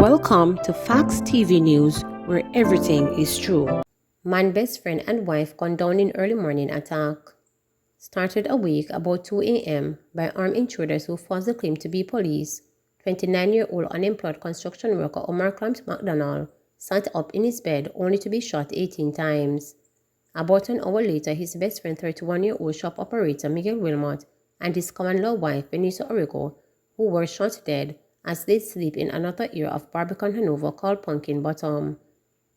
Welcome to Facts TV News, where everything is true. Man best friend and wife gunned down in early morning attack. Started a week about 2 a.m. by armed intruders who falsely claimed to be police. 29-year-old unemployed construction worker Omar Clamp McDonald sat up in his bed only to be shot 18 times. About an hour later, his best friend 31-year-old shop operator Miguel Wilmot and his common-law wife MinisterUrges, who were shot dead as they sleep in another area of Barbican, Hanover called Pumpkin Bottom.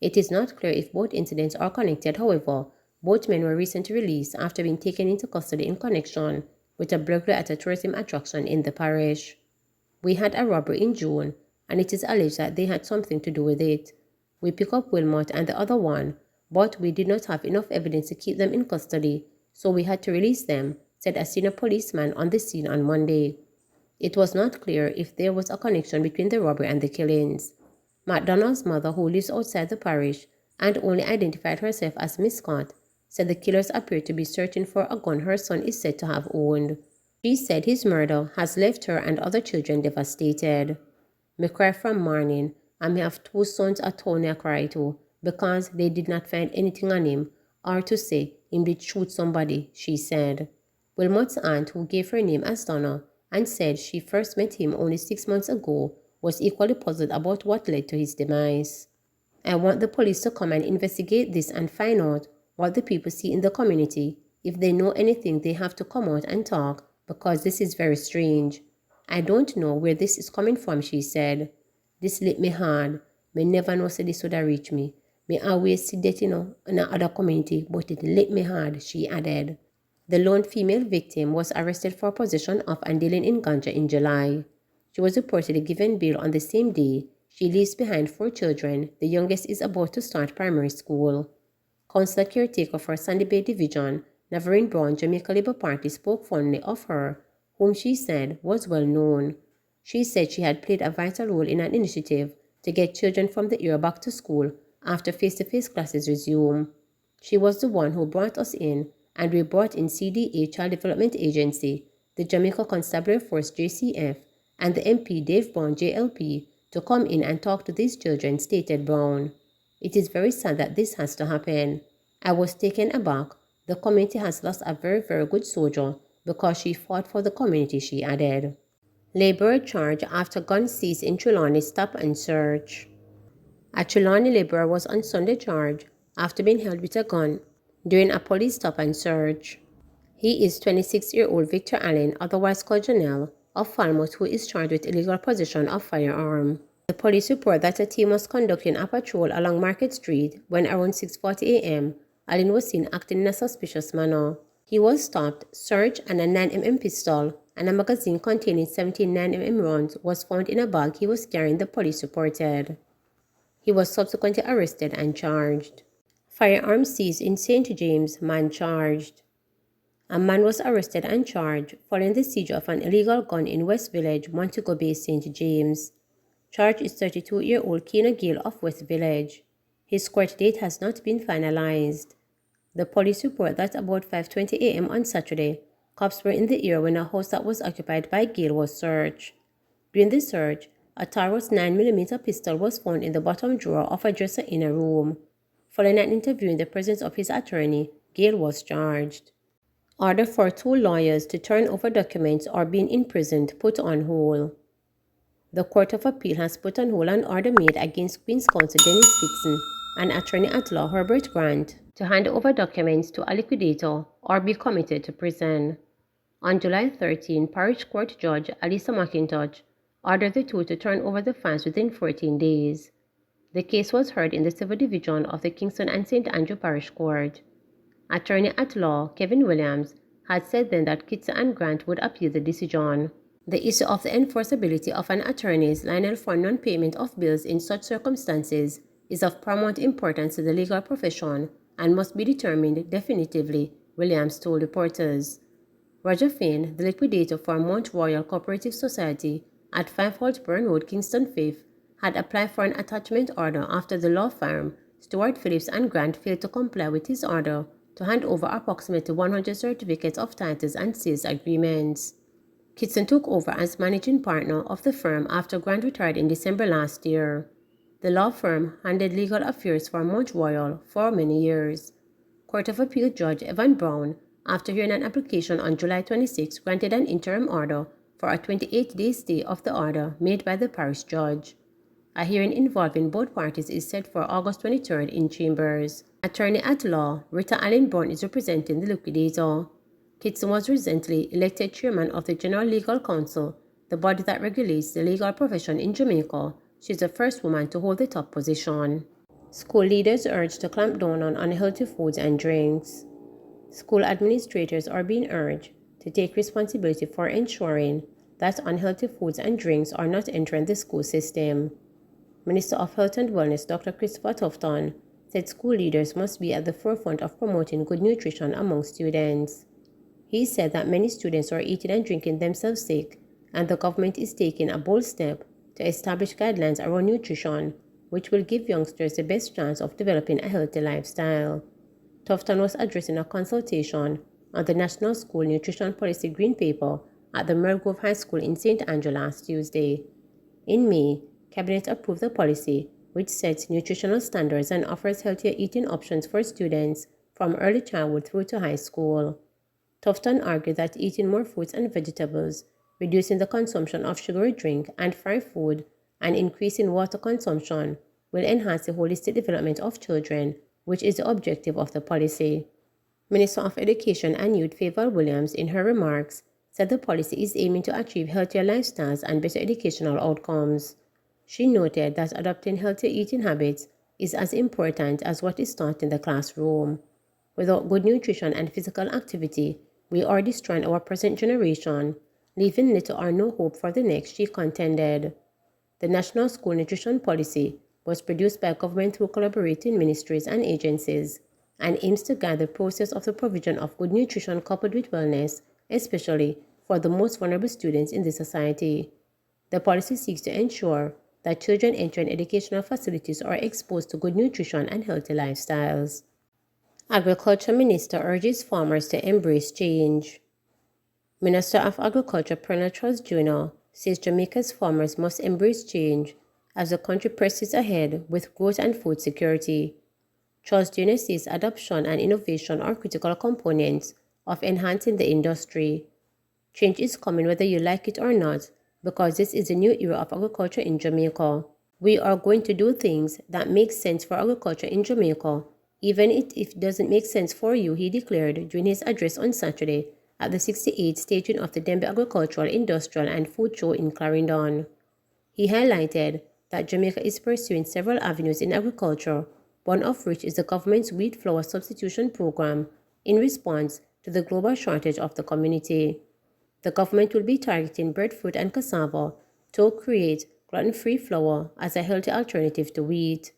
It is not clear if both incidents are connected. However, both men were recently released after being taken into custody in connection with a burglary at a tourism attraction in the parish. We had a robbery in June, and it is alleged that they had something to do with it. We picked up Wilmot and the other one, but we did not have enough evidence to keep them in custody, so we had to release them, said a senior policeman on the scene on Monday. It was not clear if there was a connection between the robbery and the killings. McDonald's mother, who lives outside the parish and only identified herself as Miss Scott, said the killers appeared to be searching for a gun her son is said to have owned. She said his murder has left her and other children devastated. "Me cry from morning, and me have two sons at home I cry to, because they did not find anything on him, or to say him did shoot somebody," she said. Wilmot's aunt, who gave her name as Donna, and said she first met him only 6 months ago, was equally puzzled about what led to his demise. "I want the police to come and investigate this and find out what the people see in the community. If they know anything, they have to come out and talk, because this is very strange. I don't know where this is coming from," she said. "This lit me hard. Me never know say this would have reached me. Me always see that, in another community, but it lit me hard," she added. The lone female victim was arrested for possession of and dealing in ganja in July. She was reportedly given bail on the same day. She leaves behind 4 children. The youngest is about to start primary school. Councillor caretaker for Sandy Bay Division, Navarine Brown, Jamaica Labour Party, spoke fondly of her, whom she said was well known. She said she had played a vital role in an initiative to get children from the area back to school after face-to-face classes resume. "She was the one who brought us in, and we brought in CDA Child Development Agency, the Jamaica Constabulary Force JCF, and the MP Dave Brown JLP to come in and talk to these children," stated Brown. "It is very sad that this has to happen. I was taken aback. The community has lost a very, very good soldier because she fought for the community," she added. Labour charged after gun seized in Trelawney stop and search. A Trelawney labourer was on Sunday charged after being held with a gun during a police stop and search. He is 26-year-old Victor Allen, otherwise called Janelle, of Falmouth, who is charged with illegal possession of firearm. The police report that a team was conducting a patrol along Market Street when around 6:40 a.m. Allen was seen acting in a suspicious manner. He was stopped, searched, and a 9mm pistol and a magazine containing 17 9mm rounds was found in a bag he was carrying, the police reported. He was subsequently arrested and charged. Firearms seized in St. James, man charged. A man was arrested and charged following the seizure of an illegal gun in West Village, Montego Bay, St. James. Charged is 32-year-old Keena Gale of West Village. His court date has not been finalized. The police report that about 5:20 a.m. on Saturday, cops were in the area when a house that was occupied by Gale was searched. During the search, a Taurus 9mm pistol was found in the bottom drawer of a dresser in a room. Following an interview in the presence of his attorney, Gale was charged. Order for 2 lawyers to turn over documents or being imprisoned put on hold. The Court of Appeal has put on hold an order made against Queen's Counsel Dennis Fitzen and attorney at law Herbert Grant to hand over documents to a liquidator or be committed to prison. On July 13, Parish Court Judge Alisa McIntosh ordered the 2 to turn over the funds within 14 days. The case was heard in the Civil Division of the Kingston and St. Andrew Parish Court. Attorney at law Kevin Williams had said then that Kitson and Grant would appeal the decision. The issue of the enforceability of an attorney's liable for non-payment of bills in such circumstances is of paramount importance to the legal profession and must be determined definitively, Williams told reporters. Roger Finn, the liquidator for Mount Royal Cooperative Society at 5 Holtburn Road, Kingston 5th, had applied for an attachment order after the law firm Stuart Phillips and Grant failed to comply with his order to hand over approximately 100 certificates of titles and sales agreements. Kitson took over as managing partner of the firm after Grant retired in December last year. The law firm handled legal affairs for Mount Royal for many years. Court of Appeal Judge Evan Brown, after hearing an application on July 26, granted an interim order for a 28-day stay of the order made by the parish judge. A hearing involving both parties is set for August 23rd in Chambers. Attorney at law Rita Allen Brown is representing the liquidator. Kitson was recently elected chairman of the General Legal Council, the body that regulates the legal profession in Jamaica. She is the first woman to hold the top position. School leaders urged to clamp down on unhealthy foods and drinks. School administrators are being urged to take responsibility for ensuring that unhealthy foods and drinks are not entering the school system. Minister of Health and Wellness Dr. Christopher Tufton said school leaders must be at the forefront of promoting good nutrition among students. He said that many students are eating and drinking themselves sick, and the government is taking a bold step to establish guidelines around nutrition, which will give youngsters the best chance of developing a healthy lifestyle. Tufton was addressing a consultation on the National School Nutrition Policy Green Paper at the Mergrove High School in St. Andrew last Tuesday. In May, Cabinet approved the policy, which sets nutritional standards and offers healthier eating options for students from early childhood through to high school. Tufton argued that eating more fruits and vegetables, reducing the consumption of sugary drink and fried food, and increasing water consumption will enhance the holistic development of children, which is the objective of the policy. Minister of Education and Youth Favour Williams, in her remarks, said the policy is aiming to achieve healthier lifestyles and better educational outcomes. She noted that adopting healthier eating habits is as important as what is taught in the classroom. Without good nutrition and physical activity, we are destroying our present generation, leaving little or no hope for the next, she contended. The National School Nutrition Policy was produced by government through collaborating ministries and agencies and aims to guide the process of the provision of good nutrition coupled with wellness, especially for the most vulnerable students in the society. The policy seeks to ensure that children entering educational facilities are exposed to good nutrition and healthy lifestyles. Agriculture Minister urges farmers to embrace change. Minister of Agriculture Colonel Charles Jr. says Jamaica's farmers must embrace change as the country presses ahead with growth and food security. Charles Jr. says adoption and innovation are critical components of enhancing the industry. Change is coming whether you like it or not, because this is a new era of agriculture in Jamaica. We are going to do things that make sense for agriculture in Jamaica, even if it doesn't make sense for you, he declared during his address on Saturday at the 68th staging of the Dembe Agricultural, Industrial and Food Show in Clarendon. He highlighted that Jamaica is pursuing several avenues in agriculture, one of which is the government's wheat flour substitution program in response to the global shortage of the community. The government will be targeting breadfruit and cassava to create gluten-free flour as a healthy alternative to wheat.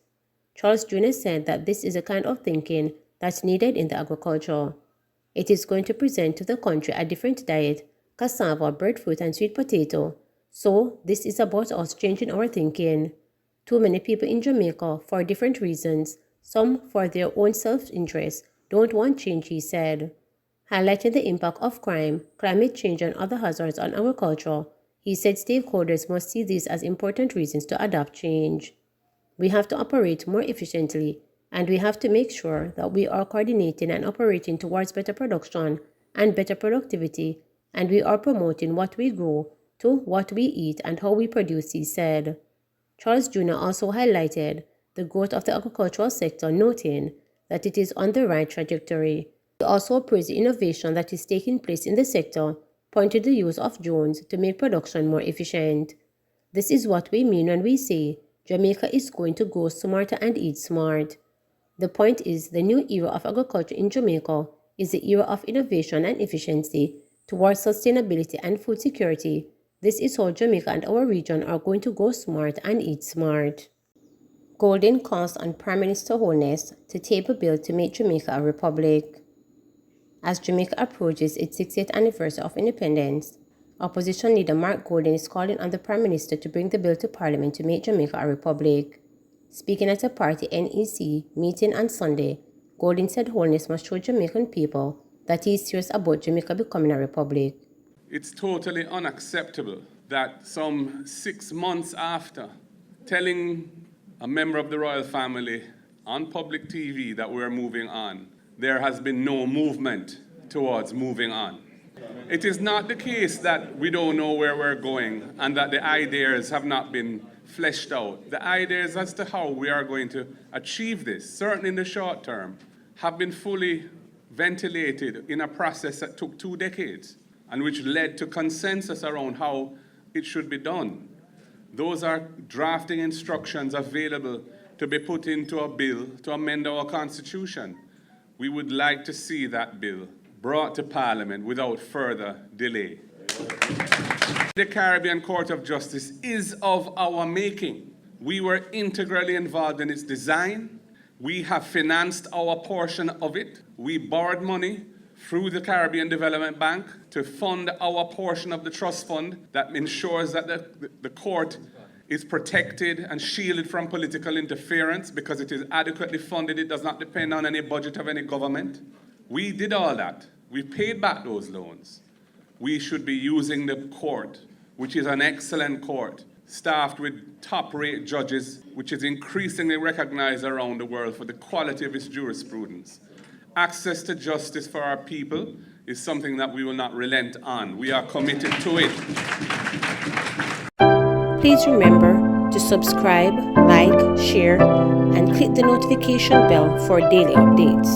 Charles Jr. said that this is the kind of thinking that's needed in the agriculture. It is going to present to the country a different diet, cassava, breadfruit, and sweet potato. So this is about us changing our thinking. Too many people in Jamaica, for different reasons, some for their own self-interest, don't want change, he said. Highlighting the impact of crime, climate change, and other hazards on agriculture, he said stakeholders must see these as important reasons to adopt change. We have to operate more efficiently, and we have to make sure that we are coordinating and operating towards better production and better productivity, and we are promoting what we grow to what we eat and how we produce, he said. Charles Jr. also highlighted the growth of the agricultural sector, noting that it is on the right trajectory. He also praised the innovation that is taking place in the sector, pointing to the use of drones to make production more efficient. This is what we mean when we say Jamaica is going to grow smarter and eat smart. The point is the new era of agriculture in Jamaica is the era of innovation and efficiency towards sustainability and food security. This is how Jamaica and our region are going to grow smart and eat smart. Golden calls on Prime Minister Wholeness to table a bill to make Jamaica a republic. As Jamaica approaches its 60th anniversary of independence, Opposition leader Mark Golden is calling on the Prime Minister to bring the bill to Parliament to make Jamaica a republic. Speaking at a party NEC meeting on Sunday, Golden said Wholeness must show Jamaican people that he is serious about Jamaica becoming a republic. It's totally unacceptable that some 6 months after telling a member of the royal family on public TV that we're moving on, there has been no movement towards moving on. It is not the case that we don't know where we're going and that the ideas have not been fleshed out. The ideas as to how we are going to achieve this, certainly in the short term, have been fully ventilated in a process that took 2 decades and which led to consensus around how it should be done. Those are drafting instructions available to be put into a bill to amend our Constitution. We would like to see that bill brought to Parliament without further delay. The Caribbean Court of Justice is of our making. We were integrally involved in its design. We have financed our portion of it. We borrowed money through the Caribbean Development Bank to fund our portion of the trust fund that ensures that the court is protected and shielded from political interference because it is adequately funded. It does not depend on any budget of any government. We did all that. We paid back those loans. We should be using the court, which is an excellent court, staffed with top-rate judges, which is increasingly recognized around the world for the quality of its jurisprudence. Access to justice for our people is something that we will not relent on. We are committed to it. Please remember to subscribe, like, share, and click the notification bell for daily updates.